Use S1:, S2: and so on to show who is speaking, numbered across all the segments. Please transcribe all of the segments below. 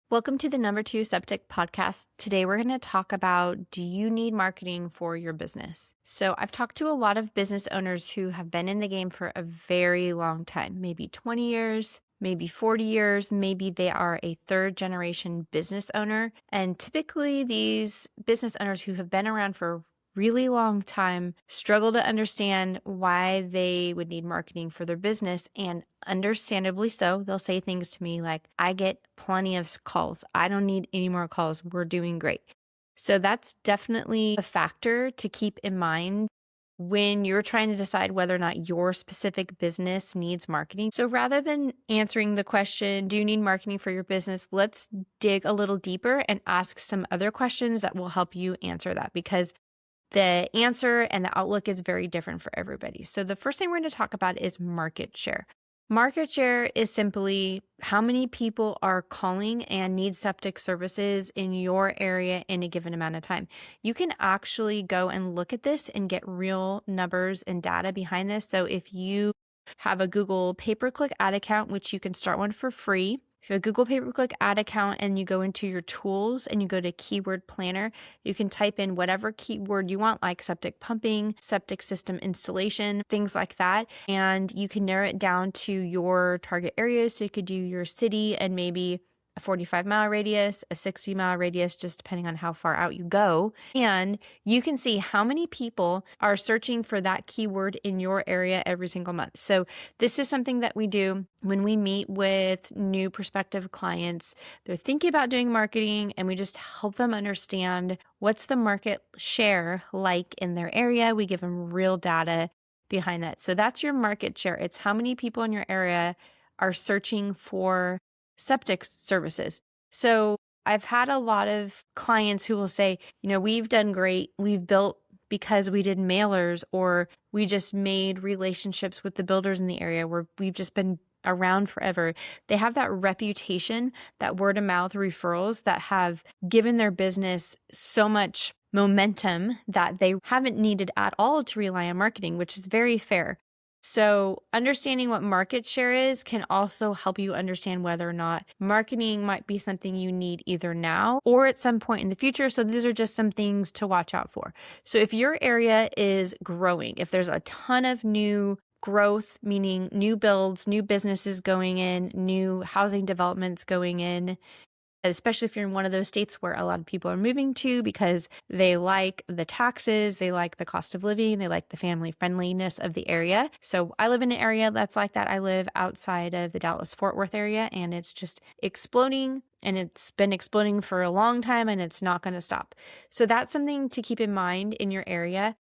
S1: Welcome to the number 2 Septic podcast. Today we're going to talk about, do you need marketing for your business? So I've talked to a lot of business owners who have been in the game for a very long time, maybe 20 years, maybe 40 years, maybe they are a third generation business owner. And typically these business owners who have been around for a really long time struggle to understand why they would need marketing for their business, and understandably so. They'll say things to me like, I get plenty of calls. I don't need any more calls. We're doing great. So that's definitely a factor to keep in mind when you're trying to decide whether or not your specific business needs marketing. So rather than answering the question, do you need marketing for your business? Let's dig a little deeper and ask some other questions that will help you answer that, because the answer and the outlook is very different for everybody. So the first thing we're going to talk about is market share. Market share is simply how many people are calling and need septic services in your area in a given amount of time. You can actually go and look at this and get real numbers and data behind this. So if you have a Google pay-per-click ad account, which you can start one for free. If you have a Google pay-per-click ad account and you go into your tools and you go to keyword planner, you can type in whatever keyword you want, like septic pumping, septic system installation, things like that. And you can narrow it down to your target areas. So you could do your city and maybe a 45-mile radius, a 60-mile radius, just depending on how far out you go. And you can see how many people are searching for that keyword in your area every single month. So this is something that we do when we meet with new prospective clients. They're thinking about doing marketing, and we just help them understand what's the market share like in their area. We give them real data behind that. So that's your market share. It's how many people in your area are searching for septic services. So I've had a lot of clients who will say, we've done great. We've built because we did mailers, or we just made relationships with the builders in the area where we've just been around forever. They have that reputation, that word of mouth referrals that have given their business so much momentum that they haven't needed at all to rely on marketing, which is very fair. So understanding what market share is can also help you understand whether or not marketing might be something you need either now or at some point in the future. So these are just some things to watch out for. So if your area is growing, if there's a ton of new growth, meaning new builds, new businesses going in, new housing developments going in, especially if you're in one of those states where a lot of people are moving to because they like the taxes, they like the cost of living, they like the family friendliness of the area. So I live in an area that's like that. I live outside of the Dallas-Fort Worth area, and it's just exploding, and it's been exploding for a long time, and it's not going to stop. So that's something to keep in mind in your area.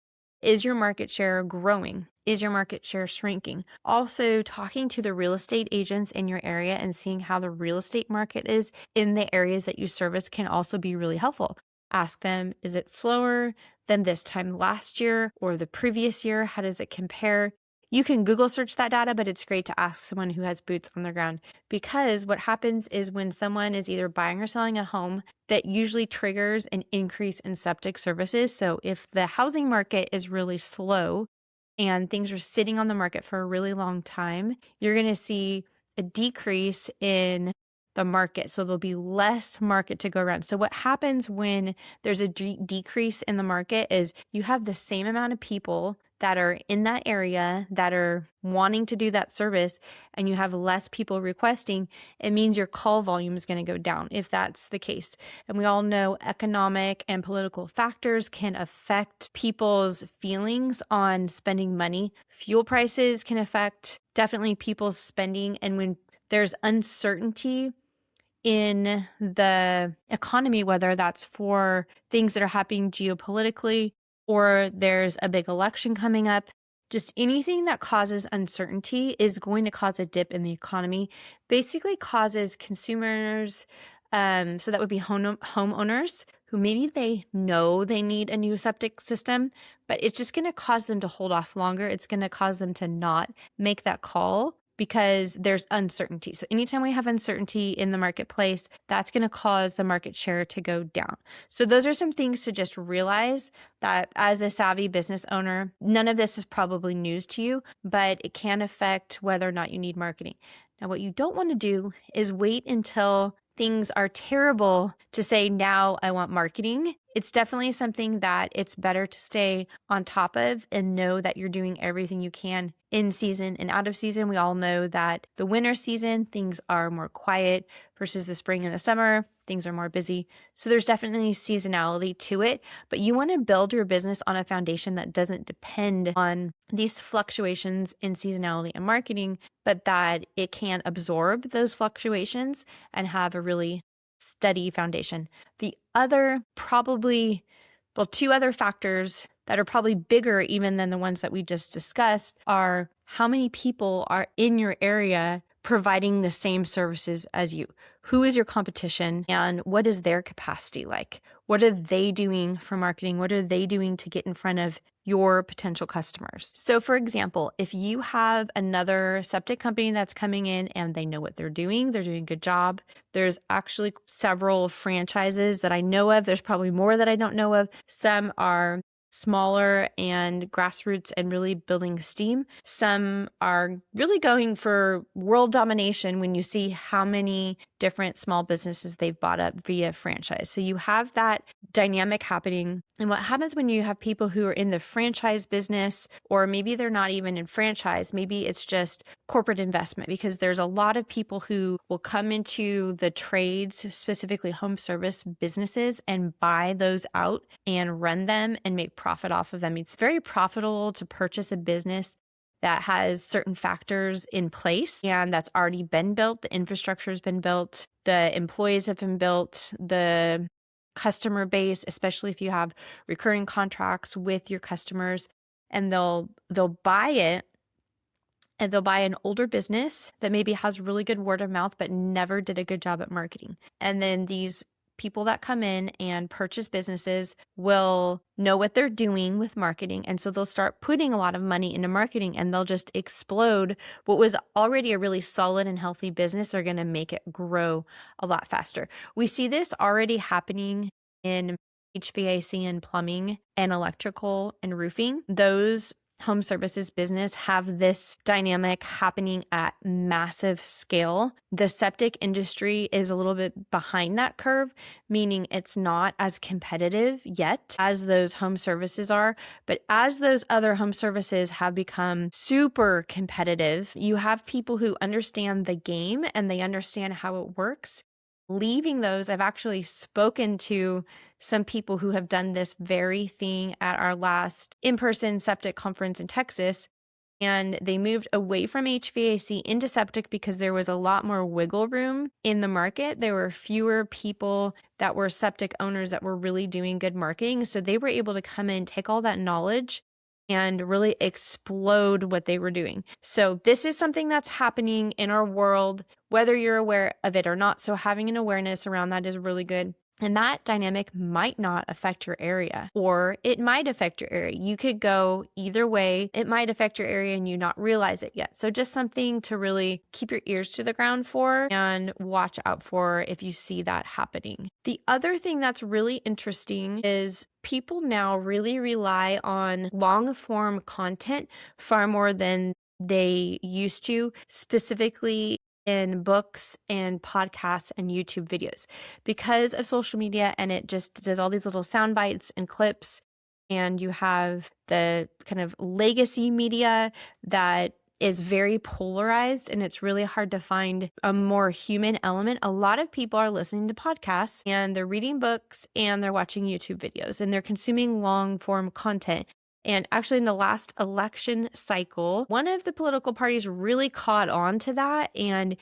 S1: Is your market share growing? Is your market share shrinking? Also, talking to the real estate agents in your area and seeing how the real estate market is in the areas that you service can also be really helpful. Ask them, is it slower than this time last year or the previous year? How does it compare? You can Google search that data, but it's great to ask someone who has boots on the ground, because what happens is when someone is either buying or selling a home, that usually triggers an increase in septic services. So if the housing market is really slow and things are sitting on the market for a really long time, you're going to see a decrease in the market. So there'll be less market to go around. So what happens when there's a decrease in the market is you have the same amount of people that are in that area that are wanting to do that service, and you have less people requesting. It means your call volume is going to go down if that's the case. And we all know economic and political factors can affect people's feelings on spending money. Fuel prices can affect definitely people's spending. And when there's uncertainty in the economy, whether that's for things that are happening geopolitically, or there's a big election coming up, just anything that causes uncertainty is going to cause a dip in the economy, basically causes consumers, so that would be homeowners who maybe they know they need a new septic system, but it's just going to cause them to hold off longer. It's going to cause them to not make that call because there's uncertainty. So anytime we have uncertainty in the marketplace, that's going to cause the market share to go down. So those are some things to just realize, that as a savvy business owner, none of this is probably news to you, but it can affect whether or not you need marketing. Now, what you don't want to do is wait until things are terrible to say, now I want marketing. It's definitely something that it's better to stay on top of and know that you're doing everything you can in season and out of season. We all know that the winter season, things are more quiet versus the spring and the summer, things are more busy. So there's definitely seasonality to it, but you want to build your business on a foundation that doesn't depend on these fluctuations in seasonality and marketing, but that it can absorb those fluctuations and have a really steady foundation. The other two other factors that are probably bigger even than the ones that we just discussed are how many people are in your area providing the same services as you. Who is your competition and what is their capacity like? What are they doing for marketing? What are they doing to get in front of your potential customers? So for example, if you have another septic company that's coming in and they know what they're doing a good job. There's actually several franchises that I know of. There's probably more that I don't know of. Some are smaller and grassroots and really building steam. Some are really going for world domination when you see how many different small businesses they've bought up via franchise. So you have that dynamic happening. And what happens when you have people who are in the franchise business, or maybe they're not even in franchise, maybe it's just corporate investment, because there's a lot of people who will come into the trades, specifically home service businesses, and buy those out and run them and make profit off of them. It's very profitable to purchase a business that has certain factors in place and that's already been built. The infrastructure has been built, the employees have been built, the customer base, especially if you have recurring contracts with your customers, and they'll buy it, and they'll buy an older business that maybe has really good word of mouth but never did a good job at marketing. And then these people that come in and purchase businesses will know what they're doing with marketing. And so they'll start putting a lot of money into marketing and they'll just explode what was already a really solid and healthy business. They're going to make it grow a lot faster. We see this already happening in HVAC and plumbing and electrical and roofing. Those home services business have this dynamic happening at massive scale. The septic industry is a little bit behind that curve, meaning it's not as competitive yet as those home services are. But as those other home services have become super competitive, you have people who understand the game and they understand how it works. Leaving those, I've actually spoken to some people who have done this very thing at our last in-person septic conference in Texas, and they moved away from HVAC into septic because there was a lot more wiggle room in the market. There were fewer people that were septic owners that were really doing good marketing, so they were able to come in, take all that knowledge, and really explode what they were doing. So this is something that's happening in our world, whether you're aware of it or not. So having an awareness around that is really good. And that dynamic might not affect your area, or it might affect your area. You could go either way. It might affect your area and you not realize it yet. So just something to really keep your ears to the ground for and watch out for if you see that happening. The other thing that's really interesting is people now really rely on long form content far more than they used to, specifically in books and podcasts and YouTube videos, because of social media, and it just does all these little sound bites and clips. And you have the kind of legacy media that is very polarized, and it's really hard to find a more human element. A lot of people are listening to podcasts and they're reading books and they're watching YouTube videos and they're consuming long form content. And actually, in the last election cycle, one of the political parties really caught on to that and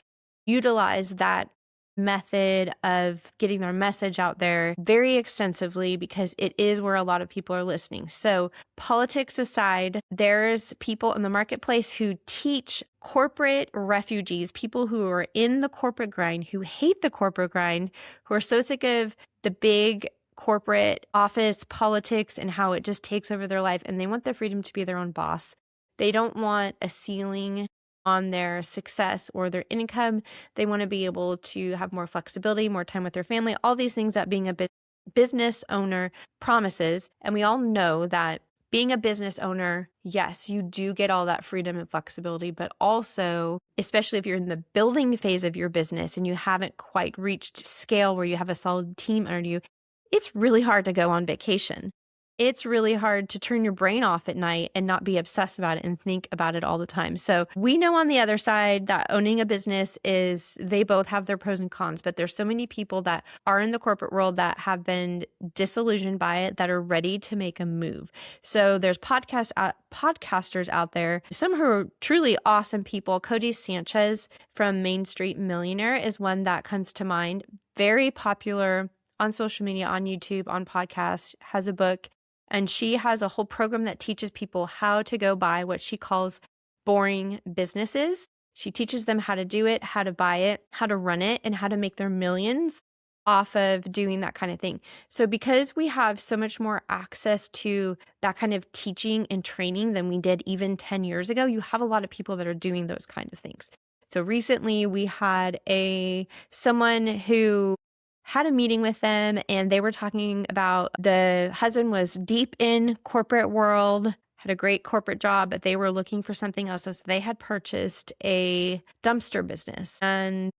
S1: utilized that method of getting their message out there very extensively because it is where a lot of people are listening. So politics aside, there's people in the marketplace who teach corporate refugees, people who are in the corporate grind, who hate the corporate grind, who are so sick of the big corporate office politics and how it just takes over their life, and they want the freedom to be their own boss. They don't want a ceiling on their success or their income. They want to be able to have more flexibility, more time with their family, all these things that being a business owner promises. And we all know that being a business owner, yes, you do get all that freedom and flexibility, but also, especially if you're in the building phase of your business and you haven't quite reached scale where you have a solid team under you, it's really hard to go on vacation. It's really hard to turn your brain off at night and not be obsessed about it and think about it all the time. So we know on the other side that owning a business they both have their pros and cons, but there's so many people that are in the corporate world that have been disillusioned by it, that are ready to make a move. So there's podcasters out there, some who are truly awesome people. Cody Sanchez from Main Street Millionaire is one that comes to mind. Very popular on social media, on YouTube, on podcasts, has a book. And she has a whole program that teaches people how to go buy what she calls boring businesses. She teaches them how to do it, how to buy it, how to run it, and how to make their millions off of doing that kind of thing. So because we have so much more access to that kind of teaching and training than we did even 10 years ago, you have a lot of people that are doing those kind of things. So recently we had someone who had a meeting with them, and they were talking about the husband was deep in corporate world, had a great corporate job, but they were looking for something else. So they had purchased a dumpster business, and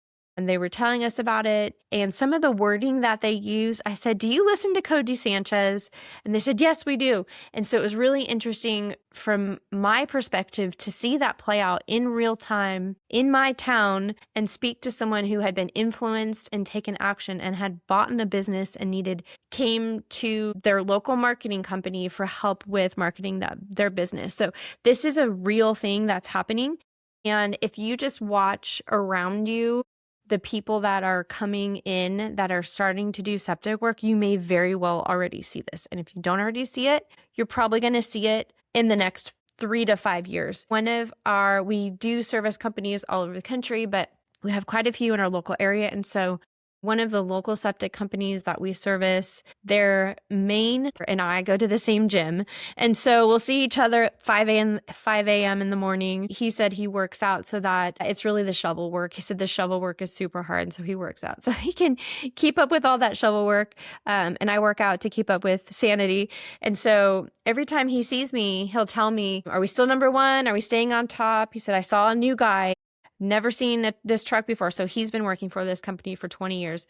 S1: they were telling us about it. And some of the wording that they use, I said, "Do you listen to Cody Sanchez?" And they said, "Yes, we do." And so it was really interesting from my perspective to see that play out in real time in my town and speak to someone who had been influenced and taken action and had bought in a business and came to their local marketing company for help with marketing their business. So this is a real thing that's happening. And if you just watch around you, the people that are coming in that are starting to do septic work, you may very well already see this. And if you don't already see it, you're probably going to see it in the next 3 to 5 years. We do service companies all over the country, but we have quite a few in our local area. And so one of the local septic companies that we service, their main and I go to the same gym. And so we'll see each other at 5 a.m. in the morning. He said he works out so that it's really the shovel work. He said the shovel work is super hard. And so he works out so he can keep up with all that shovel work. And I work out to keep up with sanity. And so every time he sees me, he'll tell me, "Are we still number one? Are we staying on top?" He said, "I saw a new guy. Never seen this truck before." So he's been working for this company for 20 years.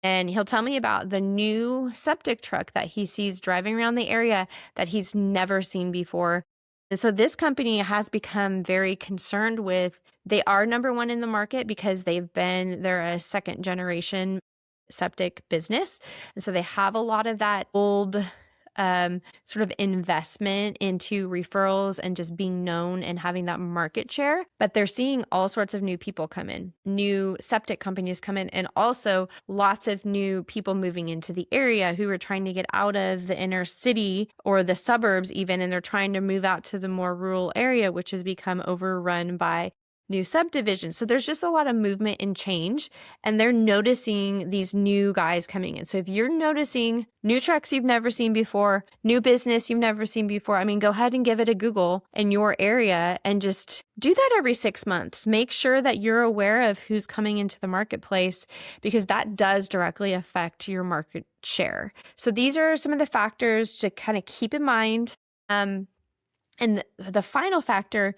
S1: And he'll tell me about the new septic truck that he sees driving around the area that he's never seen before. And so this company has become very concerned they are number one in the market because they're a second generation septic business. And so they have a lot of that old sort of investment into referrals and just being known and having that market share. But they're seeing all sorts of new people come in, new septic companies come in, and also lots of new people moving into the area who are trying to get out of the inner city or the suburbs even, and they're trying to move out to the more rural area, which has become overrun by new subdivisions. So there's just a lot of movement and change, and they're noticing these new guys coming in. So if you're noticing new trucks you've never seen before, new business you've never seen before, go ahead and give it a Google in your area and just do that every 6 months. Make sure that you're aware of who's coming into the marketplace, because that does directly affect your market share. So these are some of the factors to kind of keep in mind. And the final factor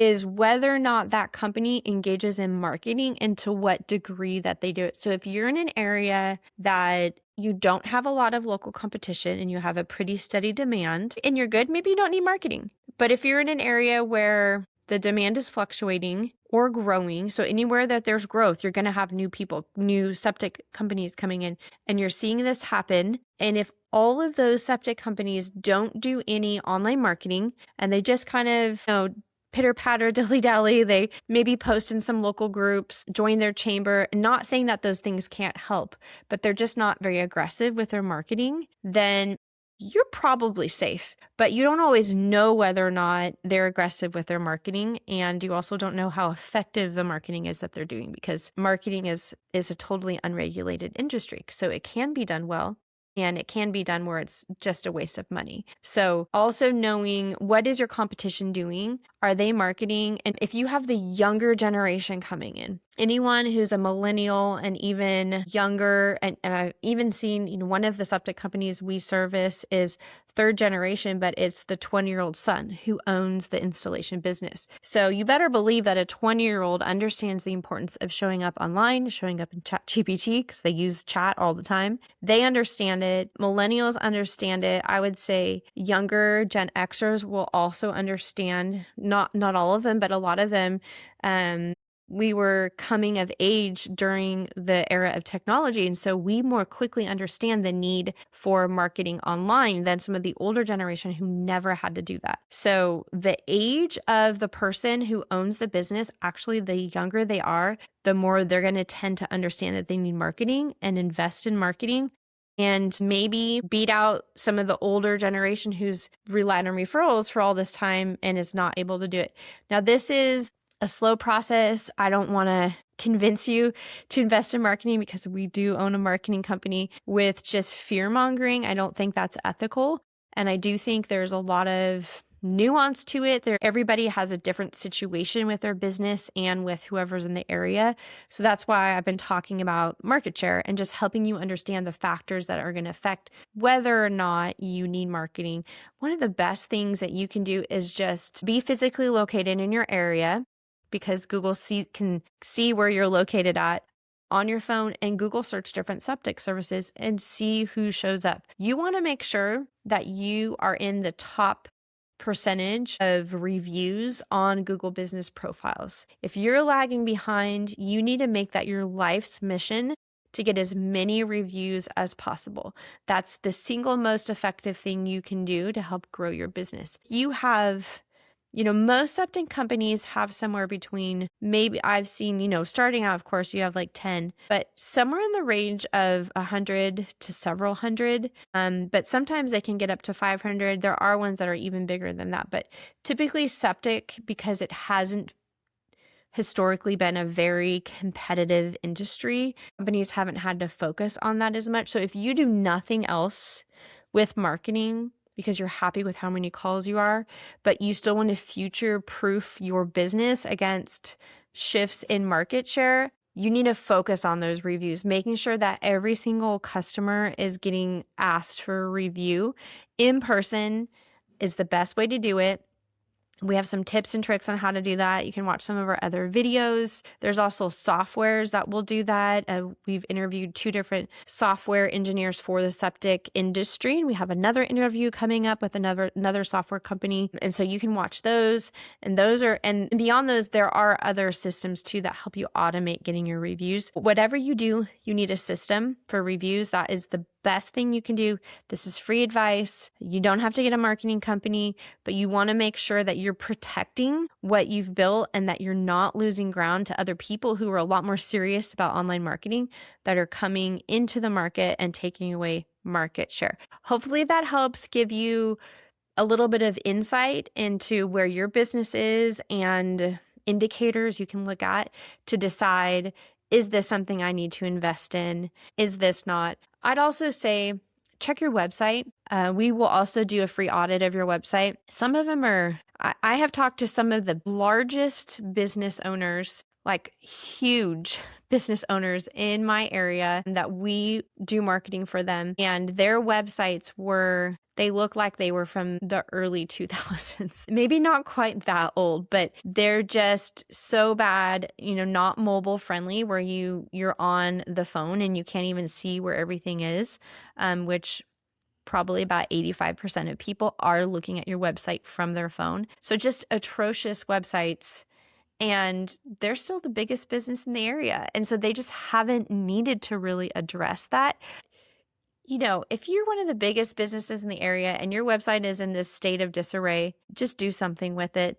S1: is whether or not that company engages in marketing and to what degree that they do it. So if you're in an area that you don't have a lot of local competition and you have a pretty steady demand and you're good, maybe you don't need marketing. But if you're in an area where the demand is fluctuating or growing, so anywhere that there's growth, you're going to have new people, new septic companies coming in, and you're seeing this happen. And if all of those septic companies don't do any online marketing and they just kind of, pitter patter, dilly dally, they maybe post in some local groups, join their chamber, not saying that those things can't help, but they're just not very aggressive with their marketing, then you're probably safe. But you don't always know whether or not they're aggressive with their marketing. And you also don't know how effective the marketing is that they're doing, because marketing is a totally unregulated industry. So it can be done well, and it can be done where it's just a waste of money. So also knowing, what is your competition doing? Are they marketing? And if you have the younger generation coming in, anyone who's a millennial and even younger, and I've even seen, one of the septic companies we service is third generation, but it's the 20-year-old son who owns the installation business. So you better believe that a 20-year-old understands the importance of showing up online, showing up in ChatGPT, because they use chat all the time. They understand it. Millennials understand it. I would say younger Gen Xers will also understand, not all of them, but a lot of them. We were coming of age during the era of technology. And so we more quickly understand the need for marketing online than some of the older generation who never had to do that. So the age of the person who owns the business, actually, the younger they are, the more they're going to tend to understand that they need marketing and invest in marketing, and maybe beat out some of the older generation who's relied on referrals for all this time and is not able to do it. Now, this is a slow process. I don't want to convince you to invest in marketing because we do own a marketing company with just fear mongering. I don't think that's ethical. And I do think there's a lot of nuance to it. Everybody has a different situation with their business and with whoever's in the area. So that's why I've been talking about market share and just helping you understand the factors that are going to affect whether or not you need marketing. One of the best things that you can do is just be physically located in your area, because Google can see where you're located at on your phone, and Google search different septic services and see who shows up. You want to make sure that you are in the top percentage of reviews on Google business profiles. If you're lagging behind, you need to make that your life's mission to get as many reviews as possible. That's the single most effective thing you can do to help grow your business. You have most septic companies have somewhere between, maybe I've seen, starting out, of course, you have like 10, but somewhere in the range of 100 to several hundred. But sometimes they can get up to 500. There are ones that are even bigger than that. But typically septic, because it hasn't historically been a very competitive industry, companies haven't had to focus on that as much. So if you do nothing else with marketing, because you're happy with how many calls you are, but you still want to future-proof your business against shifts in market share, you need to focus on those reviews, making sure that every single customer is getting asked for a review. In person is the best way to do it. We have some tips and tricks on how to do that. You can watch some of our other videos. There's also softwares that will do that. We've interviewed 2 different software engineers for the septic industry, and we have another interview coming up with another software company. And so you can watch those. And beyond those, there are other systems too that help you automate getting your reviews. Whatever you do, you need a system for reviews. That is the best thing you can do. This is free advice. You don't have to get a marketing company, but you want to make sure that you're protecting what you've built and that you're not losing ground to other people who are a lot more serious about online marketing, that are coming into the market and taking away market share. Hopefully that helps give you a little bit of insight into where your business is and indicators you can look at to decide, is this something I need to invest in? Is this not? I'd also say check your website. We will also do a free audit of your website. Some of them I have talked to some of the largest business owners, like huge business owners in my area, that we do marketing for them. And their websites they look like they were from the early 2000s. Maybe not quite that old, but they're just so bad, not mobile friendly, where you're on the phone and you can't even see where everything is, which probably about 85% of people are looking at your website from their phone. So just atrocious websites. And they're still the biggest business in the area. And so they just haven't needed to really address that. If you're one of the biggest businesses in the area and your website is in this state of disarray, just do something with it.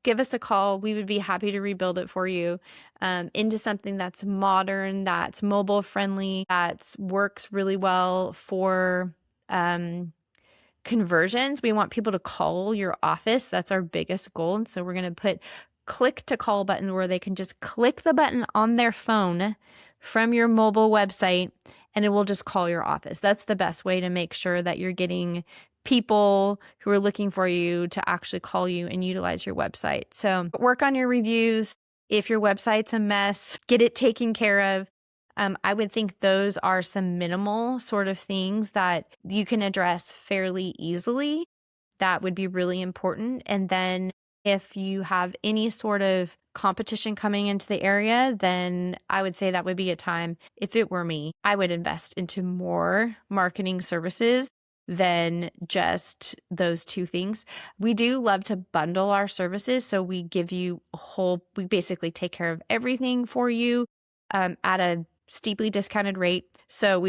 S1: Give us a call. We would be happy to rebuild it for you into something that's modern, that's mobile friendly, that works really well for conversions. We want people to call your office. That's our biggest goal. And so we're going to put click to call button where they can just click the button on their phone from your mobile website and it will just call your office. That's the best way to make sure that you're getting people who are looking for you to actually call you and utilize your website. So work on your reviews. If your website's a mess, get it taken care of. I would think those are some minimal sort of things that you can address fairly easily. That would be really important. And then if you have any sort of competition coming into the area, then I would say that would be a time, if it were me, I would invest into more marketing services than just those two things. We do love to bundle our services. So we give you we basically take care of everything for you at a steeply discounted rate. So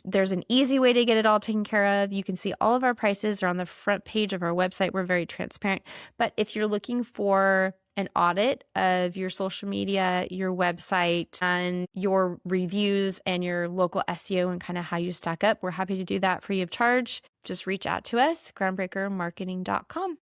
S1: there's an easy way to get it all taken care of. You can see all of our prices are on the front page of our website. We're very transparent. But if you're looking for an audit of your social media, your website, and your reviews and your local SEO and kind of how you stack up, we're happy to do that free of charge. Just reach out to us, groundbreakermarketing.com.